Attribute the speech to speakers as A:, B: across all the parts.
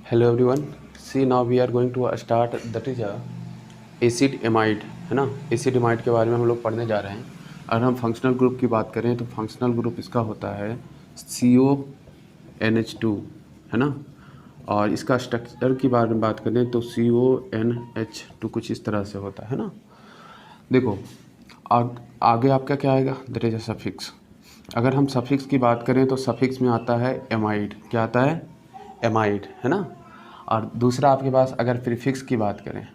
A: Hello everyone. See now we are going to start that is acid amide, है ना। Acid amide के बारे में हम लोग पढ़ने जा रहे हैं। अगर हम फंक्शनल ग्रुप की बात करें तो फंक्शनल ग्रुप इसका होता है CONH2, है ना। और इसका स्ट्रक्चर की बारे में बात करें तो CONH2 कुछ इस तरह से होता है ना। देखो आगे आपका क्या आएगा, दैट इज सफिक्स। अगर हम सफिक्स की बात करें तो सफिक्स में आता है एमाइड। क्या आता है? एमाइड, है ना। और दूसरा आपके पास अगर प्रीफिक्स की बात करें,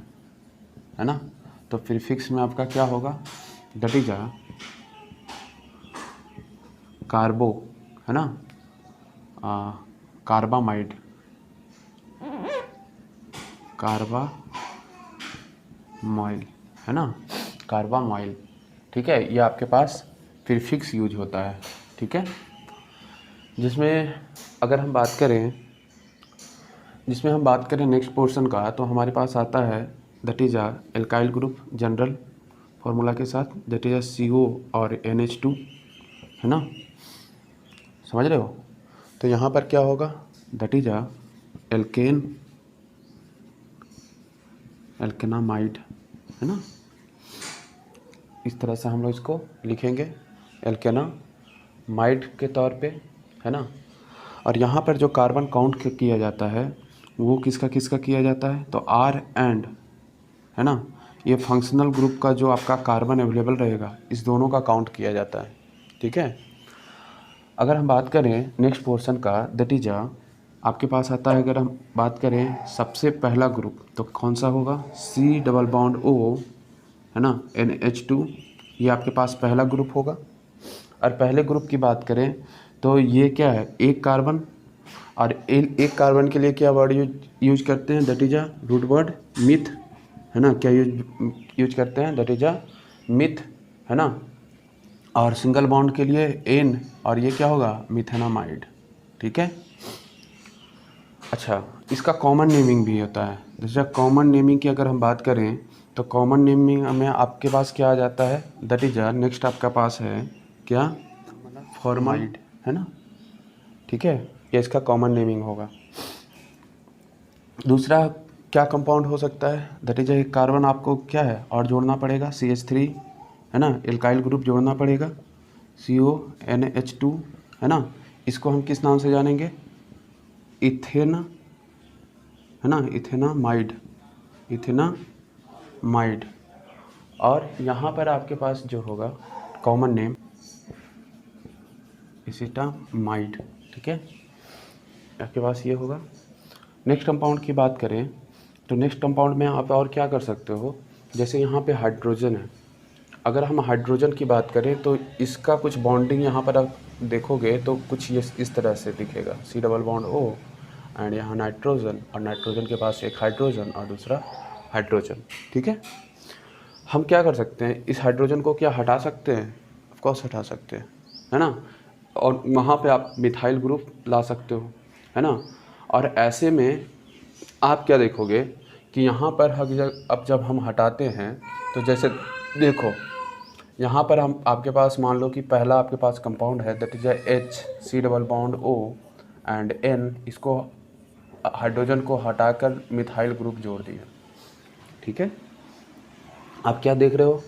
A: है ना, तो प्रीफिक्स में आपका क्या होगा, दैट इज कार्बो, है ना, कार्बामाइड, कार्बामाइल, है ना, कार्बामाइल। ठीक है, ये आपके पास प्रीफिक्स यूज होता है। ठीक है, जिसमें अगर हम बात करें नेक्स्ट पोर्शन का, तो हमारे पास आता है that is alkyl group general formula के साथ, दैट इज CO और NH2, है ना। समझ रहे हो? तो यहाँ पर क्या होगा, दैट इज एल्केन एल्केनामाइड, है ना। इस तरह से हम लोग इसको लिखेंगे एल्केनामाइड के तौर पे, है ना। और यहाँ पर जो कार्बन काउंट किया जाता है वो किसका किसका किया जाता है, तो R एंड, है ना, ये फंक्शनल ग्रुप का जो आपका कार्बन अवेलेबल रहेगा इस दोनों का काउंट किया जाता है। ठीक है, अगर हम बात करें नेक्स्ट पोर्शन का, दैट इज आपके पास आता है, अगर हम बात करें सबसे पहला ग्रुप तो कौन सा होगा, C डबल बॉन्ड O, है ना, NH2, ये आपके पास पहला ग्रुप होगा। और पहले ग्रुप की बात करें तो ये क्या है, एक कार्बन, और एक कार्बन के लिए क्या वर्ड यूज करते हैं, that is root word meth, है ना। क्या यूज करते हैं, दैट इज मिथ, है ना। और सिंगल बॉन्ड के लिए एन, और ये क्या होगा, मिथेनामाइड। ठीक है, अच्छा, इसका कॉमन नेमिंग भी होता है। जैसे कॉमन नेमिंग की अगर हम बात करें तो कॉमन नेमिंग में आपके पास क्या आ जाता है, दैट इज नेक्स्ट आपका पास है क्या, फॉर्माइड, है ना। ठीक है, ये इसका कॉमन नेमिंग होगा। दूसरा क्या कंपाउंड हो सकता है, दैट इज एक कार्बन आपको क्या है और जोड़ना पड़ेगा, CH3, है ना, एल्काइल ग्रुप जोड़ना पड़ेगा, CONH2, है ना। इसको हम किस नाम से जानेंगे, इथेन, है ना, इथेनामाइड, इथेनामाइड। और यहाँ पर आपके पास जो होगा कॉमन नेम एसिटामाइड। ठीक है, आपके पास ये होगा। नेक्स्ट कंपाउंड की बात करें तो नेक्स्ट कंपाउंड में आप और क्या कर सकते हो, जैसे यहाँ पे हाइड्रोजन है। अगर हम हाइड्रोजन की बात करें तो इसका कुछ बॉन्डिंग यहाँ पर आप देखोगे तो कुछ ये इस तरह से दिखेगा, C double bond O and यहाँ नाइट्रोजन, और नाइट्रोजन के पास एक हाइड्रोजन और दूसरा हाइड्रोजन। ठीक है, हम क्या कर सकते हैं, इस हाइड्रोजन को क्या हटा सकते हैं, ऑफ कोर्स हटा सकते हैं, है ना। और वहाँ पे आप मिथाइल ग्रुप ला सकते हो, है ना। और ऐसे में आप क्या देखोगे कि यहाँ पर अब जब हम हटाते हैं तो जैसे देखो यहाँ पर हम आपके पास मान लो कि पहला आपके पास कंपाउंड है, that is H C double bond O and N, इसको हाइड्रोजन को हटाकर मिथाइल ग्रुप जोड़ दिया। ठीक है, आप क्या देख रहे हो,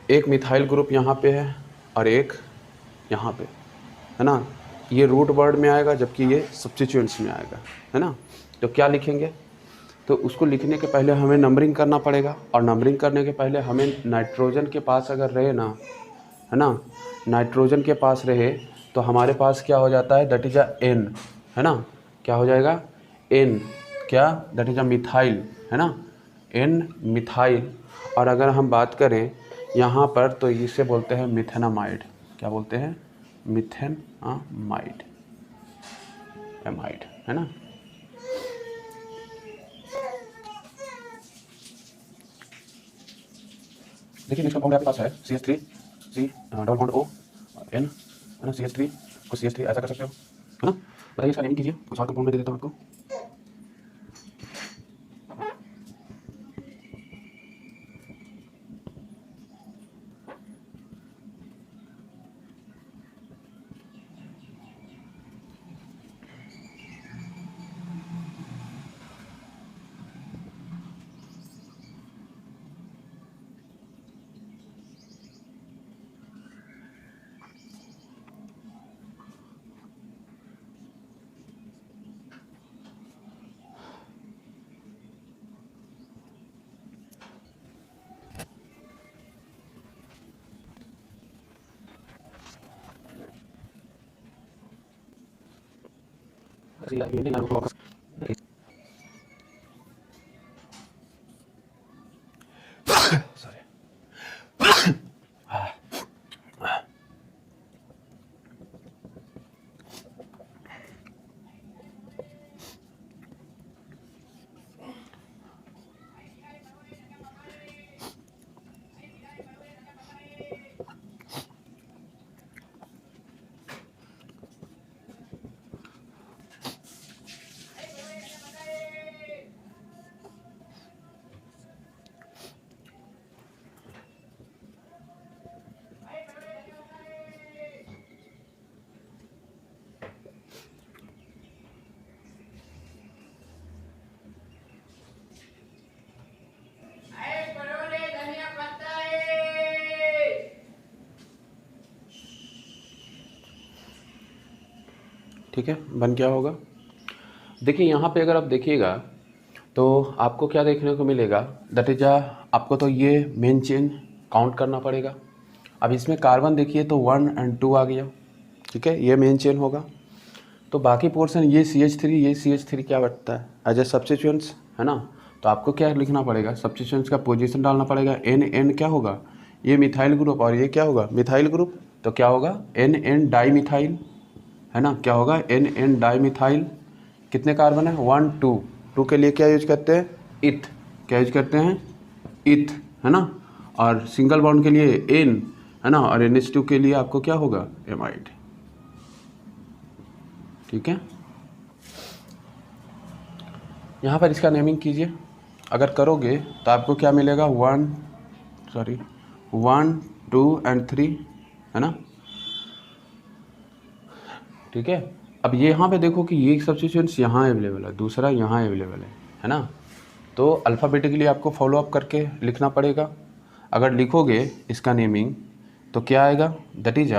A: एक मिथाइल ग्रुप यहाँ पे है और एक यहाँ पे, है ना। ये रूट वर्ड में आएगा जबकि ये सब्स्टिट्यूएंट्स में आएगा, है ना। तो क्या लिखेंगे, तो उसको लिखने के पहले हमें नंबरिंग करना पड़ेगा, और नंबरिंग करने के पहले हमें नाइट्रोजन के पास अगर रहे ना, है ना, नाइट्रोजन के पास रहे तो हमारे पास क्या हो जाता है, दैट इज N, है ना। क्या हो जाएगा, N, क्या, दैट इज मिथाइल, है ना, N मिथाइल। और अगर हम बात करें यहाँ पर तो इसे बोलते हैं मिथेनामाइड। क्या बोलते हैं, मिथेनामाइड, एमाइड, है ना। देखिए नेक्स्ट कंपाउंड आपके पास है CH3, C double bond O N, है ना, CH3 को CH3 ऐसा कर सकते हो, है ना। बताइए इसका नेमिंग कीजिए, कुछ और कंपाउंड में दे देता हूँ आपको। ठीक है, बन क्या होगा। देखिए यहाँ पे अगर आप देखिएगा तो आपको क्या देखने को मिलेगा, दैट इज आपको तो ये मेन चेन काउंट करना पड़ेगा। अब इसमें कार्बन देखिए तो 1 और 2 आ गया, ठीक है, ये मेन चेन होगा। तो बाकी पोर्शन ये CH3, ये CH3 क्या बढ़ता है एज ए सब्स्टिट्यूएंट्स, है ना। तो आपको क्या लिखना पड़ेगा, सब्स्टिट्यूएंट्स का पोजीशन डालना पड़ेगा। NN क्या होगा, ये मिथाइल ग्रुप, और ये क्या होगा, मिथाइल ग्रुप। तो क्या होगा, NN डाई मिथाइल, है ना, क्या होगा, NN डाई मिथाइल। कितने कार्बन है, 1 2। 2 के लिए क्या यूज करते हैं, इथ, क्या यूज करते हैं, इथ, है ना। और सिंगल बॉन्ड के लिए N, है ना, और NH2 के लिए आपको क्या होगा, एमाइड। ठीक है, यहाँ पर इसका नेमिंग कीजिए। अगर करोगे तो आपको क्या मिलेगा, 1 2 और 3, है ना। ठीक है, अब ये यहाँ पे देखो कि ये सब्स्टिट्यूएंट्स यहाँ अवेलेबल है, दूसरा यहाँ अवेलेबल है ना। तो अल्फ़ाबेटिकली आपको फॉलो अप करके लिखना पड़ेगा। अगर लिखोगे इसका नेमिंग तो क्या आएगा, दैट इज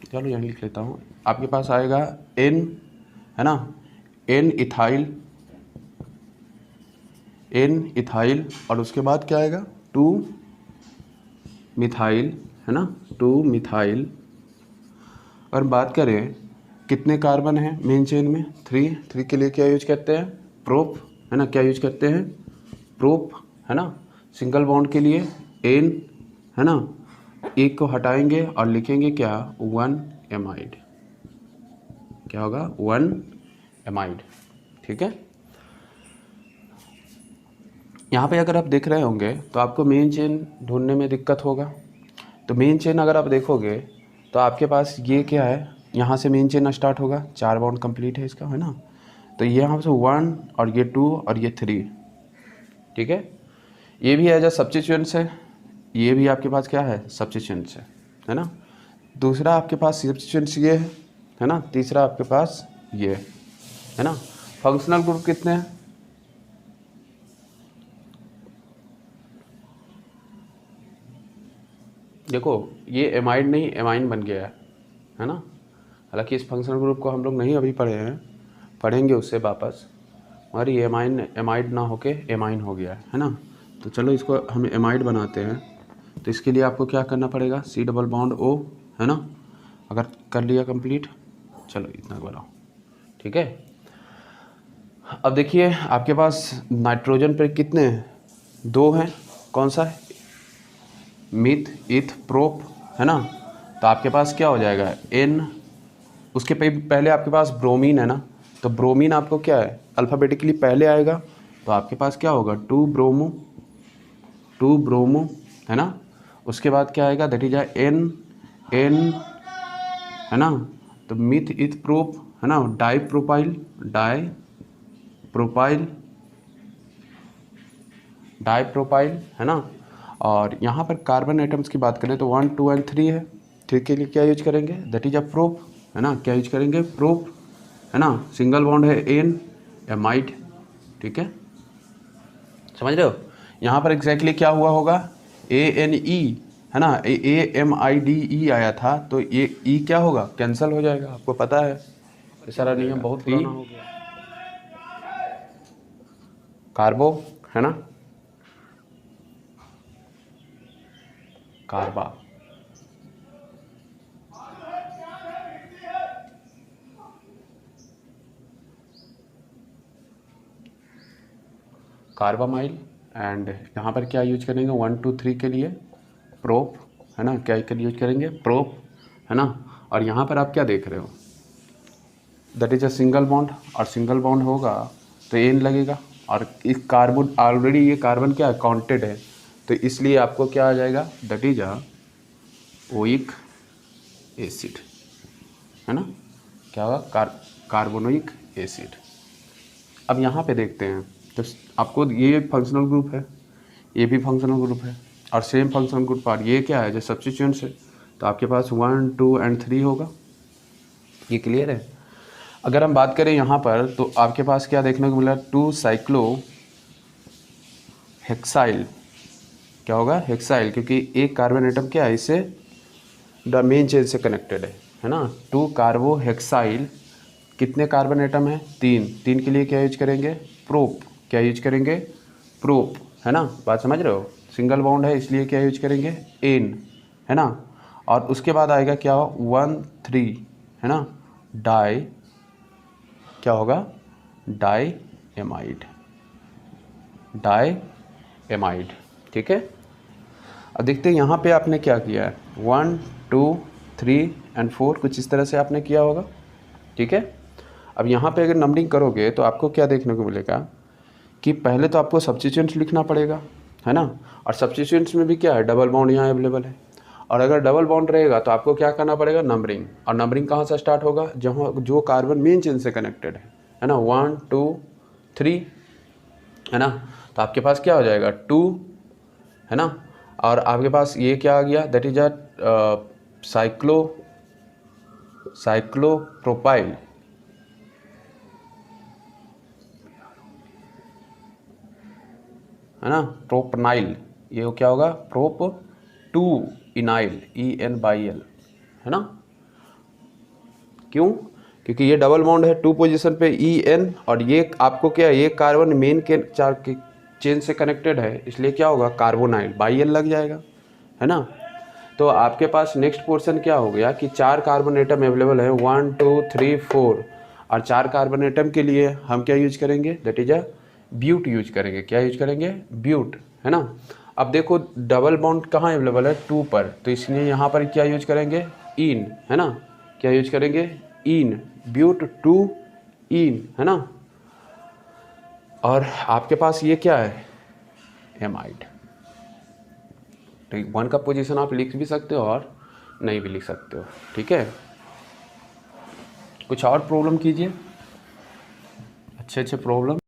A: चलो यहाँ लिख लेता हूँ। आपके पास आएगा N, है ना, N इथाइल, और उसके बाद क्या आएगा, 2 मिथाइल, है ना, 2 मिथाइल। और बात करें कितने कार्बन हैं मेन चेन में, 3 के लिए क्या यूज करते हैं, प्रोप, है ना, क्या यूज करते हैं, प्रोप, है ना। सिंगल बॉन्ड के लिए N, है ना, एक को हटाएंगे और लिखेंगे क्या, 1 एमाइड, क्या होगा, 1 एमाइड। ठीक है, यहाँ पे अगर आप देख रहे होंगे तो आपको मेन चेन ढूंढने में दिक्कत होगा। तो मेन चेन अगर आप देखोगे तो आपके पास ये क्या है, यहाँ से मेन चेन स्टार्ट होगा, 4 बॉन्ड कंप्लीट है इसका, है ना। तो ये यहाँ से 1 और ये 2 और ये 3, ठीक है। ये भी एज अ सब्स्टिट्यूएंट्स है, ये भी आपके पास क्या है, सब्स्टिट्यूएंट्स है ना। दूसरा आपके पास सब्स्टिट्यूएंट्स ये है ना। तीसरा आपके पास ये है ना। फंक्शनल ग्रुप कितने हैं, देखो ये एमाइड नहीं एमाइन बन गया है ना। हालांकि इस फंक्शनल ग्रुप को हम लोग नहीं अभी पढ़े हैं, पढ़ेंगे उससे वापस, और ये एमाइड ना होके एमाइन हो गया है ना। तो चलो इसको हम एमाइड बनाते हैं। तो इसके लिए आपको क्या करना पड़ेगा, C डबल बॉन्ड O, है ना। अगर कर लिया कंप्लीट, चलो इतना बनाओ, ठीक है। अब देखिए आपके पास नाइट्रोजन पे कितने हैं, 2 हैं, कौन सा है, मिथ इथ प्रोप, है ना। तो आपके पास क्या हो जाएगा, N, उसके पहले आपके पास ब्रोमीन है ना। तो ब्रोमीन आपको क्या है, अल्फ़ाबेटिकली पहले आएगा। तो आपके पास क्या होगा, 2 ब्रोमो, है ना। उसके बाद क्या आएगा, दैट इज N, है ना। तो मिथ इथ प्रोप, है ना, डाई प्रोपाइल, है ना। और यहाँ पर कार्बन एटम्स की बात करें तो 1 2 और 3 है। 3 के लिए क्या यूज करेंगे, दैट इज प्रोप, है ना, क्या यूज करेंगे, प्रोप, है ना। सिंगल बॉन्ड है N, एमाइड, ठीक है, समझ रहे हो। यहाँ पर एग्जैक्टली क्या हुआ होगा, ANE, है ना, AMIDE आया था, तो ये E क्या होगा, कैंसिल हो जाएगा, आपको पता है, ये सारा नियम बहुत पुराना हो गया। कार्बो, है ना, कार्बा, कार्बामाइल, एंड यहाँ पर क्या यूज करेंगे 1 2 3 के लिए प्रोप, है ना, क्या यूज करेंगे प्रोप, है ना। और यहाँ पर आप क्या देख रहे हो, that is a single bond, और सिंगल बॉन्ड होगा तो एन लगेगा, और इस कार्बन ऑलरेडी ये कार्बन क्या है काउंटेड है, तो इसलिए आपको क्या आ जाएगा, that is a oic acid, है ना, क्या होगा कार्बोनिक एसिड। अब यहाँ पे देखते हैं तो आपको ये फंक्शनल ग्रुप है, ये भी फंक्शनल ग्रुप है, और सेम फंक्शनल ग्रुप पर ये क्या है जो सब्स्टिट्यूएंट्स है, तो आपके पास 1 2 एंड 3 होगा। ये क्लियर है। अगर हम बात करें यहाँ पर तो आपके पास क्या देखने को मिला, 2 साइक्लो हेक्साइल, क्या होगा हेक्साइल, क्योंकि एक कार्बन एटम क्या है इससे द मेन चेन से कनेक्टेड है ना। 2 कार्बो हेक्साइल, कितने कार्बन एटम है 3, 3 के लिए क्या यूज करेंगे प्रोप, क्या यूज करेंगे प्रोप, है ना, बात समझ रहे हो, सिंगल बॉन्ड है इसलिए क्या यूज करेंगे एन, है ना। और उसके बाद आएगा क्या 1 3, है ना, डाई, क्या होगा डाई एमाइड, डाई एमाइड, ठीक है। अब देखते हैं यहाँ पे आपने क्या किया है 1 2 3 एंड 4, कुछ इस तरह से आपने किया होगा, ठीक है। अब यहाँ पे अगर नंबरिंग करोगे तो आपको क्या देखने को मिलेगा कि पहले तो आपको सब्स्टिट्यूएंट्स लिखना पड़ेगा, है ना, और सब्स्टिट्यूएंट्स में भी क्या है डबल बॉन्ड यहाँ अवेलेबल है, और अगर डबल बॉन्ड रहेगा तो आपको क्या करना पड़ेगा नंबरिंग, और नंबरिंग कहाँ से स्टार्ट होगा जहाँ जो कार्बन मेन चेन से कनेक्टेड है ना, 1 2 3, है ना। तो आपके पास क्या हो जाएगा 2, है ना, और आपके पास ये क्या आ गया दैट इज अ साइक्लोप्रोपाइल, है ना, प्रोपनाइल, ये क्या होगा प्रोप 2 इनाइल EN/L, है ना। क्यों, क्योंकि ये डबल बॉन्ड है 2 पोजीशन पे EN, और ये आपको क्या ये कार्बन मेन के चार के चेन से कनेक्टेड है, इसलिए क्या होगा कार्बोनाइल बाई L लग जाएगा, है ना। तो आपके पास नेक्स्ट पोर्शन क्या हो गया कि 4 कार्बन एटम अवेलेबल है 1 2 3 4, और 4 कार्बन एटम के लिए हम क्या यूज करेंगे that is a but use करेंगे, क्या यूज करेंगे ब्यूट, है ना। अब देखो डबल बॉन्ड कहाँ अवेलेबल है 2 पर, तो इसलिए यहाँ पर क्या यूज करेंगे इन, है ना, क्या यूज करेंगे इन, ब्यूट 2 इन, है ना। और आपके पास ये क्या है एमाइड, तो 1 का पोजीशन आप लिख भी सकते हो और नहीं भी लिख सकते हो, ठीक है। कुछ और प्रॉब्लम कीजिए, अच्छे अच्छे प्रॉब्लम।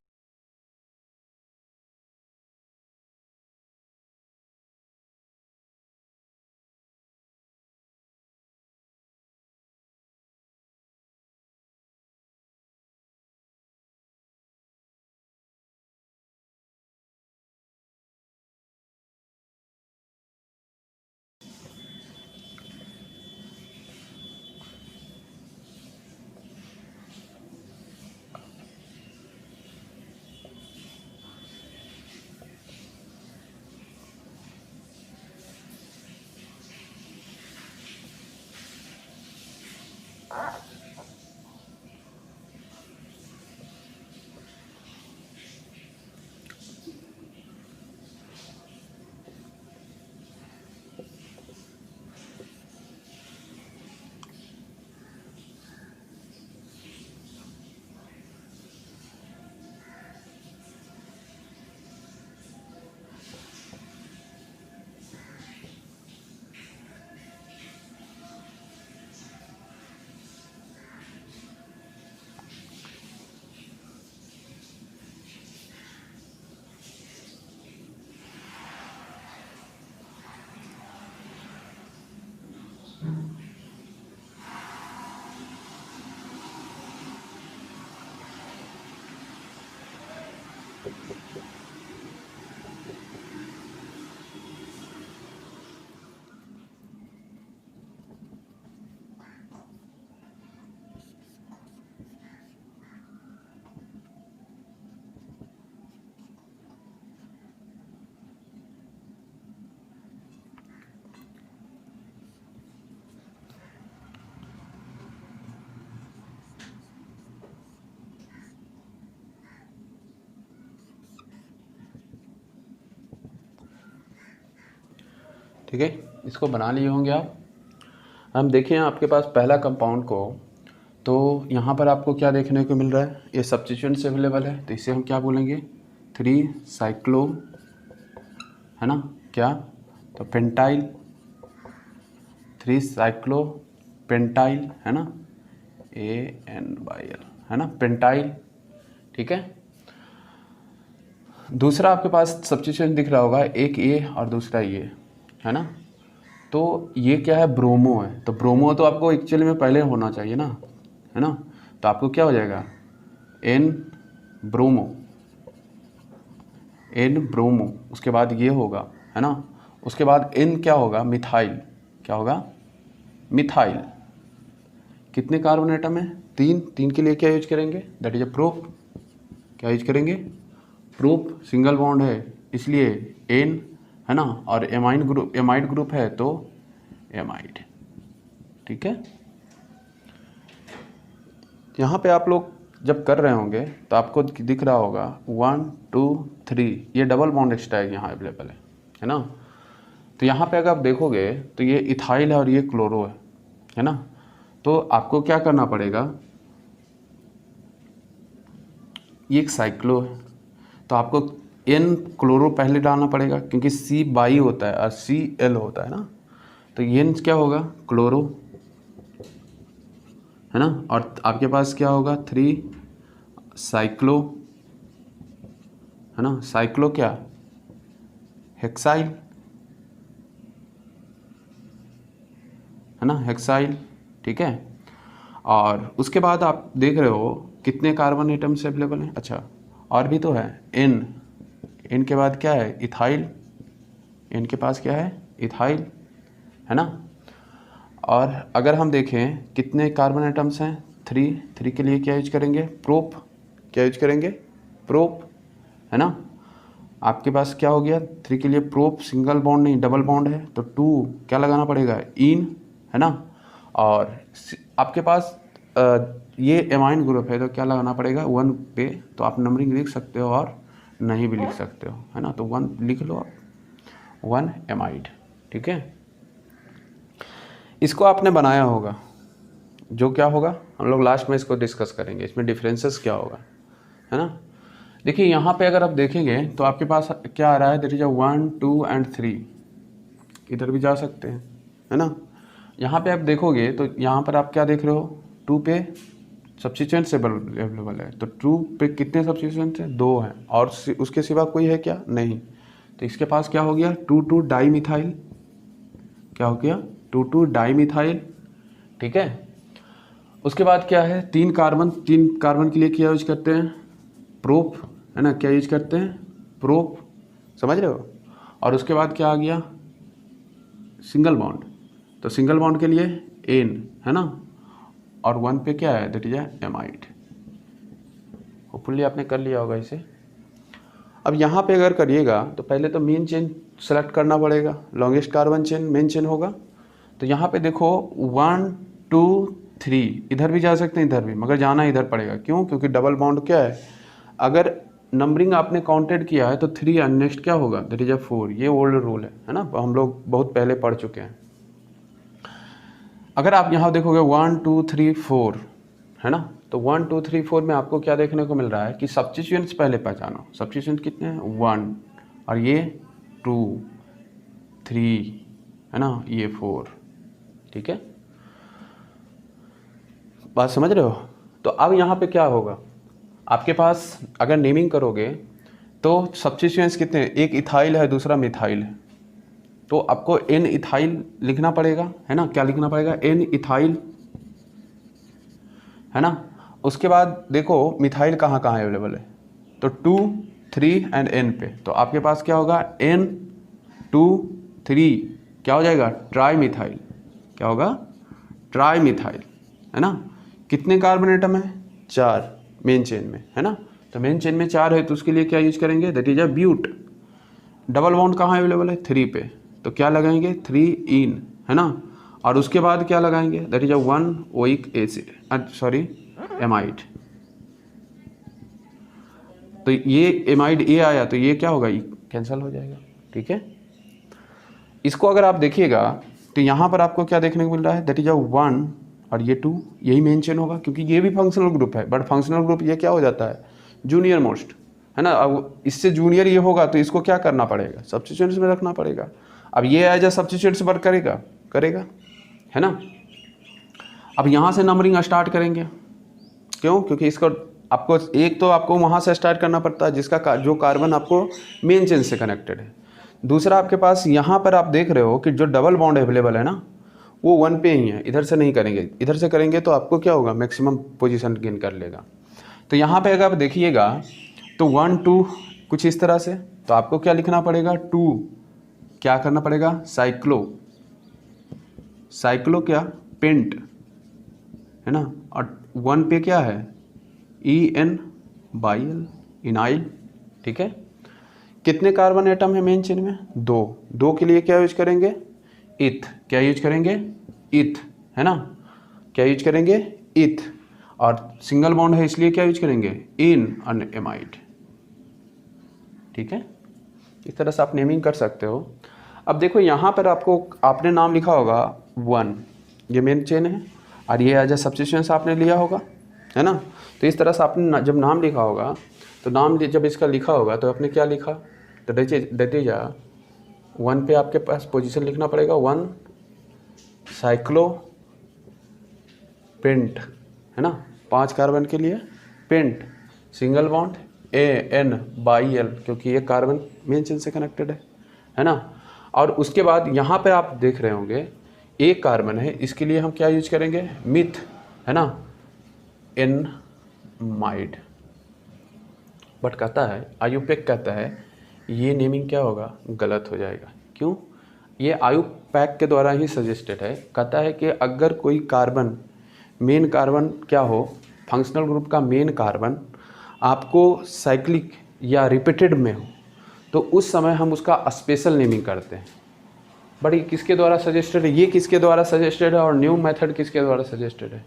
A: ठीक है, इसको बना लिए होंगे आप। हम देखें आपके पास पहला कंपाउंड को, तो यहाँ पर आपको क्या देखने को मिल रहा है, ये सब्स्टिट्यूएंट्स अवेलेबल है, तो इसे हम क्या बोलेंगे 3 साइक्लो, है ना, क्या, तो पेंटाइल, 3 साइक्लो पेंटाइल, है ना, ANYL, है ना, पेंटाइल। ठीक है, दूसरा आपके पास सब्स्टिट्यूएंट दिख रहा होगा, एक ए और दूसरा ये, है ना, तो ये क्या है, ब्रोमो है। तो ब्रोमो तो आपको एक्चुअली में पहले होना चाहिए ना, है ना, तो आपको क्या हो जाएगा N ब्रोमो, N ब्रोमो, उसके बाद ये होगा, है ना, उसके बाद N क्या होगा, मिथाइल, क्या होगा, मिथाइल। कितने कार्बन एटम है, 3 के लिए क्या यूज करेंगे, दैट इज अ प्रूफ, क्या यूज करेंगे, प्रूफ, सिंगल बॉन्ड है इसलिए N, है ना, और एमाइड ग्रुप है तो एमाइड। ठीक है, यहाँ पे आप लोग जब कर रहे होंगे तो आपको दिख रहा होगा 1 2 3, ये डबल बॉन्ड एक्स्ट्रा यहाँ अवेलेबल है ना। तो यहाँ पे अगर आप देखोगे तो ये इथाइल है और ये क्लोरो है ना। तो आपको क्या करना पड़ेगा, ये एक साइक्लो है तो आपको N क्लोरो पहले डालना पड़ेगा क्योंकि C बाई होता है और Cl होता है ना। तो N क्या होगा, क्लोरो, है ना, और आपके पास क्या होगा 3 साइक्लो, है ना, साइक्लो क्या, हेक्साइल, है ना, हेक्साइल। ठीक है, और उसके बाद आप देख रहे हो कितने कार्बन एटम्स अवेलेबल हैं। अच्छा और भी तो है, N के बाद क्या है, इथाइल, N के पास क्या है, इथाइल, है ना। और अगर हम देखें कितने कार्बन एटम्स हैं, 3 के लिए क्या यूज करेंगे, प्रोप, क्या यूज करेंगे, प्रोप, है ना। आपके पास क्या हो गया, 3 के लिए प्रोप, सिंगल बॉन्ड नहीं डबल बॉन्ड है तो 2 क्या लगाना पड़ेगा, इन, है ना। और आपके पास ये एमाइन ग्रुप है तो क्या लगाना पड़ेगा 1 पे। तो आप नंबरिंग लिख सकते हो और नहीं भी लिख सकते हो, है ना। तो 1 लिख लो आप, 1 एमाइड। ठीक है, इसको आपने बनाया होगा, जो क्या होगा हम लोग लास्ट में इसको डिस्कस करेंगे, इसमें डिफरेंसेस क्या होगा, है ना। देखिए यहाँ पे अगर आप देखेंगे तो आपके पास क्या आ रहा है, दैट इज 1 2 एंड 3, इधर भी जा सकते हैं, है ना। यहाँ पे आप देखोगे तो यहाँ पर आप क्या देख रहे हो, 2 पे सब्स्टिट्यूएंट्स अवेलेबल है, तो 2 पे कितने सब्स्टिट्यूएंट्स हैं, 2 हैं, और उसके सिवा कोई है क्या, नहीं। तो इसके पास क्या हो गया, 2 डाई मिथाइल, क्या हो गया, 2 डाई मिथाइल। ठीक है, उसके बाद क्या है, 3 कार्बन के लिए क्या यूज करते हैं, प्रोप, है ना, क्या यूज करते हैं, प्रोप, समझ रहे हो। और उसके बाद क्या आ गया, सिंगल बॉन्ड, तो सिंगल बॉन्ड के लिए N, है ना, और 1 पे क्या है, दैट इज एमाइड। होपफुली आपने कर लिया होगा इसे। अब यहाँ पे अगर करिएगा तो पहले तो मेन चेन सेलेक्ट करना पड़ेगा, longest carbon chain main chain होगा। तो यहाँ पे देखो 1 2 3, इधर भी जा सकते हैं इधर भी, मगर जाना इधर पड़ेगा, क्यों, क्योंकि डबल बॉन्ड क्या है, अगर नंबरिंग आपने काउंटेड किया है तो 3 और नेक्स्ट क्या होगा, दैट इज 4, ये ओल्ड रूल है ना, हम लोग बहुत पहले पढ़ चुके हैं। अगर आप यहाँ देखोगे 1 2 3 4, है ना, तो 1 2 3 4 में आपको क्या देखने को मिल रहा है कि सब्स्टिट्यूएंट्स पहले पहचानो, सब्स्टिट्यूएंट कितने हैं, 1, और ये 2 3, है ना, ये 4। ठीक है, बात समझ रहे हो। तो अब यहाँ पे क्या होगा, आपके पास अगर नेमिंग करोगे तो सब्स्टिट्यूएंट्स कितने हैं, एक इथाइल है दूसरा मिथाइल है, तो आपको N इथाइल लिखना पड़ेगा, है ना, क्या लिखना पड़ेगा, N इथाइल, है ना। उसके बाद देखो मिथाइल कहाँ कहाँ अवेलेबल है, तो 2 3 एंड N पे, तो आपके पास क्या होगा, N 2 3 क्या हो जाएगा, ट्राई मिथाइल, क्या होगा, ट्राई मिथाइल, है ना। कितने कार्बन एटम है, 4 मेन चेन में, है ना। तो मेन चेन में 4 है तो उसके लिए क्या यूज करेंगे, that is a but. Double bond कहाँ अवेलेबल है, 3 पे, तो क्या लगाएंगे 3 इन, है ना। और उसके बाद क्या लगाएंगे, that is a 1 oic acid, sorry amide. तो ये एमाइड ए आया तो ये क्या होगा, कैंसिल हो जाएगा। ठीक है, इसको अगर आप देखिएगा तो यहाँ पर आपको क्या देखने को मिल रहा है, दैट इज अ 1 और ये 2, यही मेन चेन होगा क्योंकि ये भी फंक्शनल ग्रुप है, बट फंक्शनल ग्रुप ये क्या हो जाता है, जूनियर मोस्ट, है ना। अब इससे जूनियर ये होगा तो इसको क्या करना पड़ेगा, सब्स्टिट्यूएंट्स में रखना पड़ेगा। अब ये एज अ सब्स्टिट्यूएंट्स वर्क करेगा, है ना। अब यहाँ से नंबरिंग स्टार्ट करेंगे, क्यों, क्योंकि इसको आपको एक तो आपको वहाँ से स्टार्ट करना पड़ता है जिसका जो कार्बन आपको मेन चेन से कनेक्टेड है। दूसरा आपके पास यहाँ पर आप देख रहे हो कि जो डबल बॉन्ड अवेलेबल है ना वो 1 पे ही है, इधर से नहीं करेंगे, इधर से करेंगे तो आपको क्या होगा, मैक्सिमम पोजीशन गेन कर लेगा। तो यहाँ पे अगर आप देखिएगा तो 1 2 कुछ इस तरह से, तो आपको क्या लिखना पड़ेगा, 2 क्या करना पड़ेगा, साइक्लो क्या, पेंट, है ना। और 1 पे क्या है, EN/L, इनाइल, ठीक है। कितने कार्बन एटम है मेन चेन में, 2 के लिए क्या यूज करेंगे, इथ, क्या यूज करेंगे, इथ, है ना, क्या यूज करेंगे, इथ। और सिंगल बॉन्ड है इसलिए क्या यूज करेंगे, इन अनएमाइड, ठीक है। इस तरह से आप नेमिंग कर सकते हो। अब देखो यहाँ पर आपने नाम लिखा होगा 1, ये मेन चेन है, और ये एज ए सब्स्टिट्यूएंट्स आपने लिया होगा, है ना। तो इस तरह से आपने जब नाम लिखा होगा तो नाम जब इसका लिखा होगा तो आपने क्या लिखा, तो दैट इज 1 पे आपके पास पोजीशन लिखना पड़ेगा, 1 साइक्लो पेंट, है ना, 5 कार्बन के लिए पेंट, सिंगल बॉन्ड AN/L क्योंकि ये कार्बन मेन चेन से कनेक्टेड है ना। और उसके बाद यहाँ पे आप देख रहे होंगे एक कार्बन है, इसके लिए हम क्या यूज करेंगे, मिथ, है ना, एनमाइड। बट कहता है आयुपेक कहता है ये नेमिंग क्या होगा, गलत हो जाएगा। क्यों, ये आयुपेक के द्वारा ही सजेस्टेड है। कहता है कि अगर कोई कार्बन मेन कार्बन क्या हो, फंक्शनल ग्रुप का मेन कार्बन आपको साइक्लिक या रिपीटेड में हो तो उस समय हम उसका स्पेशल नेमिंग करते हैं। बट ये किसके द्वारा सजेस्टेड है, ये किसके द्वारा सजेस्टेड है और न्यू मेथड किसके द्वारा सजेस्टेड है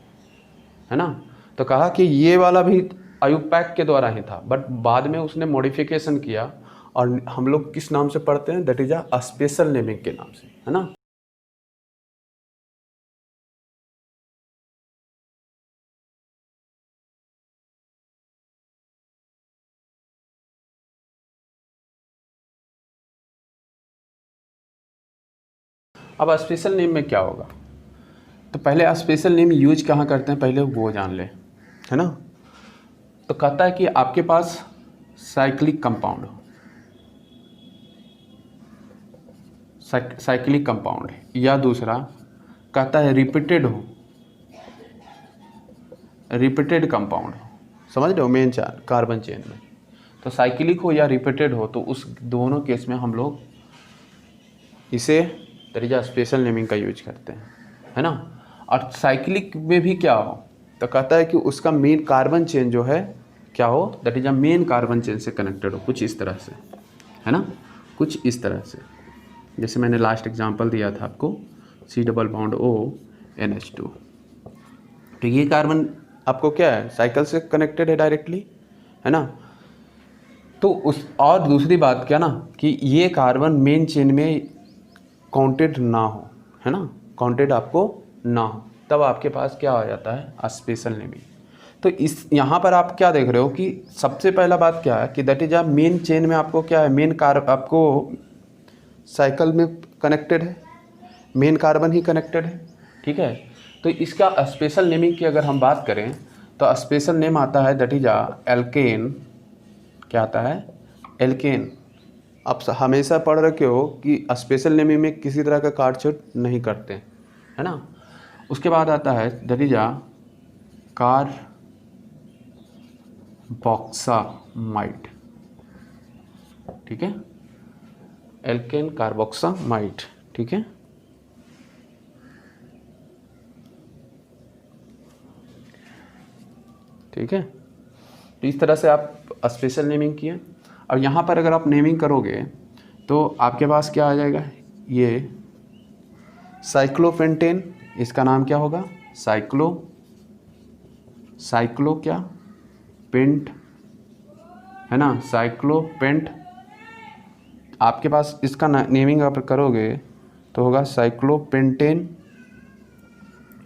A: ना। तो कहा कि ये वाला भी आयुपेक के द्वारा ही था, बट बाद में उसने मॉडिफिकेशन किया और हम लोग किस नाम से पढ़ते हैं, that is a special naming के नाम से, है ना। अब स्पेशल नेम में क्या होगा, तो पहले स्पेशल नेम यूज कहाँ करते हैं पहले वो जान ले, है ना। तो कहता है कि आपके पास साइक्लिक कंपाउंड हो, साइक्लिक कंपाउंड है, या दूसरा कहता है रिपीटेड हो, रिपीटेड कंपाउंड हो, समझ रहे हो, मेन कार्बन चेन में। तो साइक्लिक हो या रिपीटेड हो तो उस दोनों केस में हम लोग इसे तरीका स्पेशल नेमिंग का यूज करते हैं, है ना। और साइक्लिक में भी क्या हो, तो कहता है कि उसका मेन कार्बन चेन जो है क्या हो, that is a main carbon chain से कनेक्टेड हो, कुछ इस तरह से, है ना, कुछ इस तरह से। जैसे मैंने लास्ट एग्जांपल दिया था आपको, C+O NH2, तो ये कार्बन आपको क्या है, साइकिल से कनेक्टेड है डायरेक्टली, है ना। तो उस और दूसरी बात क्या ना कि ये कार्बन मेन चेन में काउंटेड ना हो, है ना, काउंटेड आपको ना हो, तब आपके पास क्या आ जाता है, स्पेशल नेमिंग। तो इस यहाँ पर आप क्या देख रहे हो कि सबसे पहला बात क्या है कि that is a main chain में आपको क्या है, मेन आपको साइकिल में कनेक्टेड है, मेन कार्बन ही कनेक्टेड है, ठीक है। तो इसका स्पेशल नेमिंग की अगर हम बात करें तो स्पेशल नेम आता है दैट इज अ एल्केन, क्या आता है, एल्केन। आप हमेशा पढ़ रखे हो कि स्पेशल नेमिंग में किसी तरह का काटछूट नहीं करते, है ना। उसके बाद आता है दैट इज अ कार्बोक्सामाइड, ठीक है, एल्केन कार्बोक्सामाइड, ठीक है। ठीक है, तो इस तरह से आप स्पेशल नेमिंग किए। अब यहाँ पर अगर आप नेमिंग करोगे तो आपके पास क्या आ जाएगा, ये साइक्लोपेंटेन, इसका नाम क्या होगा, साइक्लो क्या, पेंट, है ना, साइक्लोपेंट। आपके पास इसका नेमिंग आप करोगे तो होगा साइक्लोपेंटेन,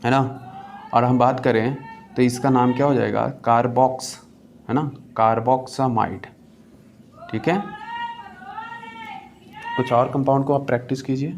A: है ना। और हम बात करें तो इसका नाम क्या हो जाएगा, कार्बोक्स, है ना, कार्बोक्सामाइड। ठीक है, कुछ और कंपाउंड को आप प्रैक्टिस कीजिए।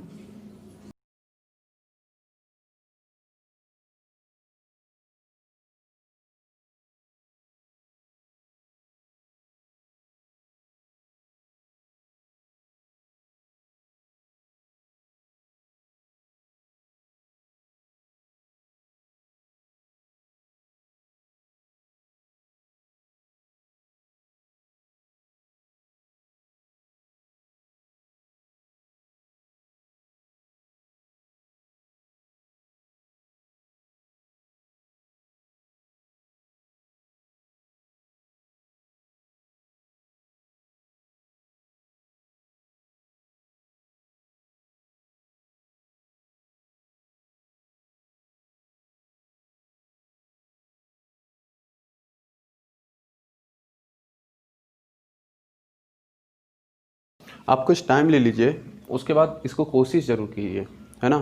A: आप कुछ टाइम ले लीजिए, उसके बाद इसको कोशिश ज़रूर कीजिए, है ना।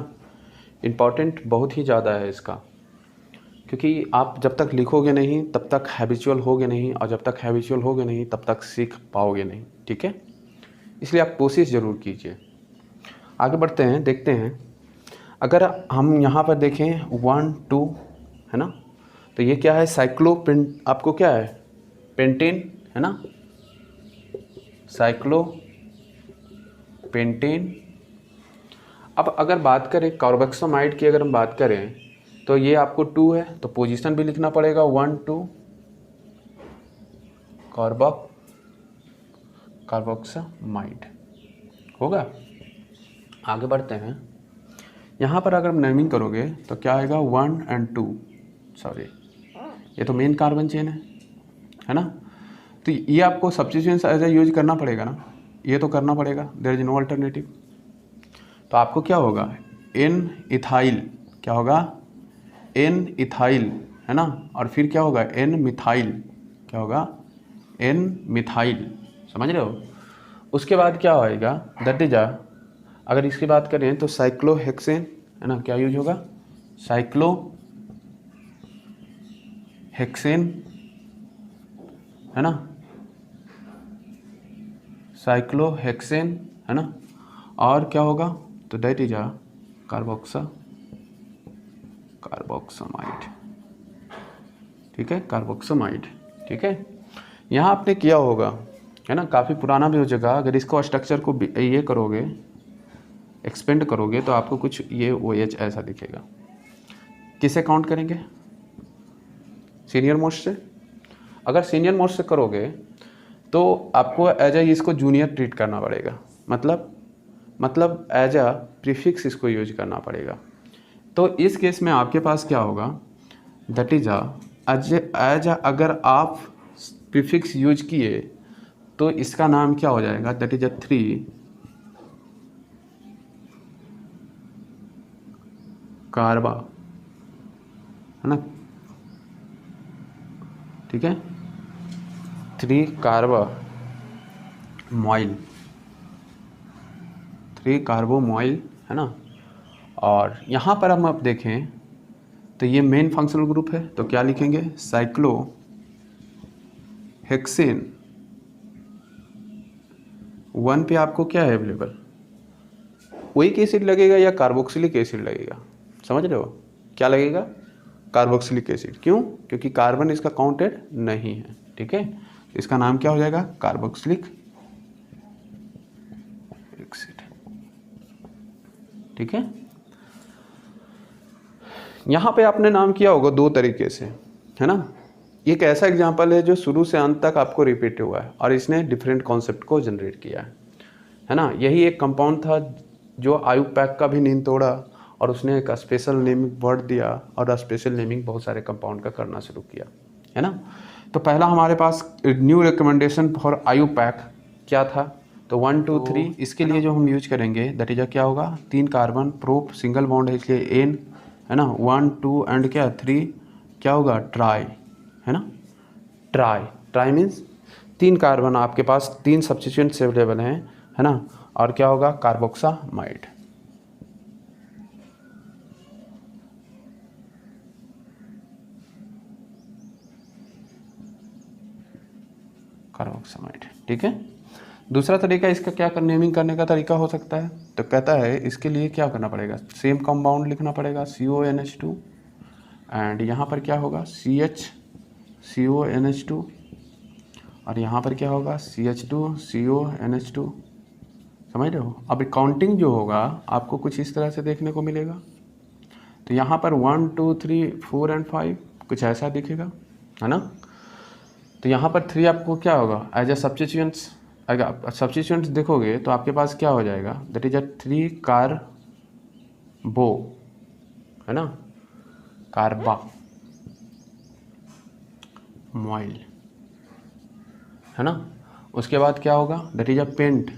A: इम्पॉर्टेंट बहुत ही ज़्यादा है इसका, क्योंकि आप जब तक लिखोगे नहीं तब तक हैबिचुअल होगे नहीं, और जब तक हैबिचुअल होगे नहीं तब तक सीख पाओगे नहीं। ठीक है, इसलिए आप कोशिश ज़रूर कीजिए। आगे बढ़ते हैं, देखते हैं। अगर हम यहाँ पर देखें 1 2, है ना, तो ये क्या है, साइक्लोपेंट, आपको क्या है, पेंटेन, है ना, साइक्लोपेंटेन। अब अगर बात करें कार्बोक्सामाइड की, अगर हम बात करें तो ये आपको 2 है, तो पोजीशन भी लिखना पड़ेगा 1 2 कार्बोक्सामाइड होगा। आगे बढ़ते हैं, यहाँ पर अगर हम नेमिंग करोगे तो क्या आएगा, 1 और 2, सॉरी ये तो मेन कार्बन चेन है ना। तो ये आपको सब्स्टिट्यूशन एज ए यूज करना पड़ेगा ना, ये तो करना पड़ेगा, देयर इज नो अल्टरनेटिव। तो आपको क्या होगा, एन इथाइल, क्या होगा, एन इथाइल, है ना, और फिर क्या होगा, एन मिथाइल, क्या होगा, एन मिथाइल, समझ रहे हो। उसके बाद क्या होएगा, दैट इज अगर इसकी बात करें तो साइक्लोहेक्सेन, है ना, क्या यूज होगा, साइक्लोहेक्सेन, है ना, साइक्लोहेक्सेन, है ना। और क्या होगा, तो दैट इज कार्बोक्सामाइड। ठीक है, कार्बोक्सामाइड। ठीक है, यहाँ आपने किया होगा, है ना, काफ़ी पुराना भी हो जाएगा। अगर इसको स्ट्रक्चर को ये करोगे, एक्सपेंड करोगे, तो आपको कुछ ये OH ऐसा दिखेगा। किसे काउंट करेंगे, सीनियर मोस्ट से। अगर सीनियर मोस्ट से करोगे तो आपको एज ए इसको जूनियर ट्रीट करना पड़ेगा, मतलब एज अ प्रीफिक्स इसको यूज करना पड़ेगा। तो इस केस में आपके पास क्या होगा, दैट इज एज अगर आप प्रीफिक्स यूज किए तो इसका नाम क्या हो जाएगा, दैट इज 3 कार्बा, है ना। ठीक है, 3 कार्बोमोइल, 3 कार्बोमोइल, है ना। और यहाँ पर हम अब देखें तो ये मेन फंक्शनल ग्रुप है, तो क्या लिखेंगे, साइक्लोहेक्सेन 1 पे आपको क्या है अवेलेबल, ओइक एसिड लगेगा या कार्बोक्सिलिक एसिड लगेगा, समझ रहे हो, क्या लगेगा, कार्बोक्सिलिक एसिड। क्यों, क्योंकि कार्बन इसका काउंटेड नहीं है। ठीक है, इसका नाम क्या हो जाएगा, कार्बोक्सिलिक एसिड। ठीक है, यहाँ पे आपने नाम किया होगा 2 तरीके से, है ना। एक ऐसा एग्जाम्पल है जो शुरू से अंत तक आपको रिपीट हुआ है और इसने डिफरेंट कॉन्सेप्ट को जनरेट किया है ना। यही एक कंपाउंड था जो आयुपैक का भी नींद तोड़ा और उसने एक स्पेशल नेमिंग वर्ड दिया और स्पेशल नेमिंग बहुत सारे कंपाउंड का करना शुरू किया, है ना। तो पहला हमारे पास न्यू रिकमेंडेशन फॉर आयुपैक क्या था, तो 1 2 3, इसके लिए जो हम यूज करेंगे दैट इज क्या होगा, 3 कार्बन, प्रोप सिंगल बॉन्ड है इसलिए एन, है ना, 1 2 एंड क्या 3, क्या होगा, ट्राई, है ना, ट्राई मीन्स 3 कार्बन आपके पास, 3 सब्स्टिट्यूएंट्स अवेलेबल हैं, है ना, और क्या होगा, कार्बोक्सामाइड। कार्बोक्सामाइड, ठीक है। दूसरा तरीका इसका क्या नेमिंग करने का तरीका हो सकता है, तो कहता है इसके लिए क्या करना पड़ेगा, सेम कंपाउंड लिखना पड़ेगा CONH2 एंड यहाँ पर क्या होगा CONH2 और यहाँ पर क्या होगा CH2CONH2, समझ रहे हो। अब काउंटिंग जो होगा आपको कुछ इस तरह से देखने को मिलेगा, तो यहाँ पर 1 2 3 4 एंड 5 कुछ ऐसा दिखेगा, है ना। तो यहाँ पर 3 आपको क्या होगा एज ए सब्स्टिट्यूएंट्स, अगर सब्स्टिट्यूएंट्स देखोगे तो आपके पास क्या हो जाएगा, दैट इज अ 3 कार्बो, है ना, कार्बा मोइल, है ना। उसके बाद क्या होगा, that is a pent,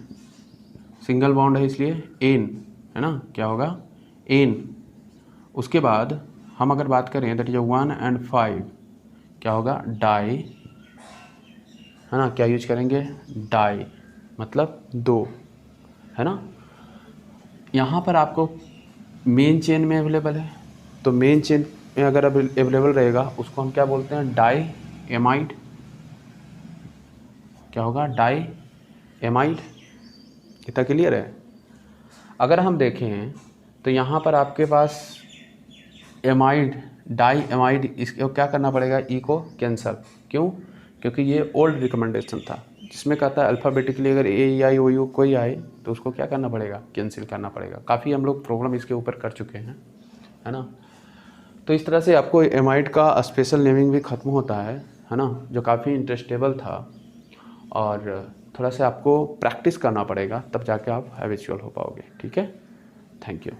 A: single bond है इसलिए एन, है ना, क्या होगा एन। उसके बाद हम अगर बात करें दैट इज अ 1 एंड 5 क्या होगा डाई, है ना, क्या यूज करेंगे डाई, मतलब 2, है ना। यहाँ पर आपको मेन चेन में अवेलेबल है, तो मेन चेन में अगर अवेलेबल रहेगा उसको हम क्या बोलते हैं डाई एमाइड, क्या होगा डाई एमाइड। इतना क्लियर है। अगर हम देखें तो यहाँ पर आपके पास एमाइड, डाई एमाइड, इसको क्या करना पड़ेगा, ई को कैंसल, क्यों, क्योंकि ये ओल्ड रिकमेंडेशन था जिसमें कहता है अल्फ़ाबेटिकली अगर AEIOU कोई आए तो उसको क्या करना पड़ेगा, कैंसिल करना पड़ेगा। काफ़ी हम लोग प्रॉब्लम इसके ऊपर कर चुके हैं, है ना। तो इस तरह से आपको एमाइड का स्पेशल नेमिंग भी ख़त्म होता है ना, जो काफ़ी इंटरेस्टेबल था और थोड़ा सा आपको प्रैक्टिस करना पड़ेगा तब जाके आप हैबिचुअल हो पाओगे, ठीक है। Thank you.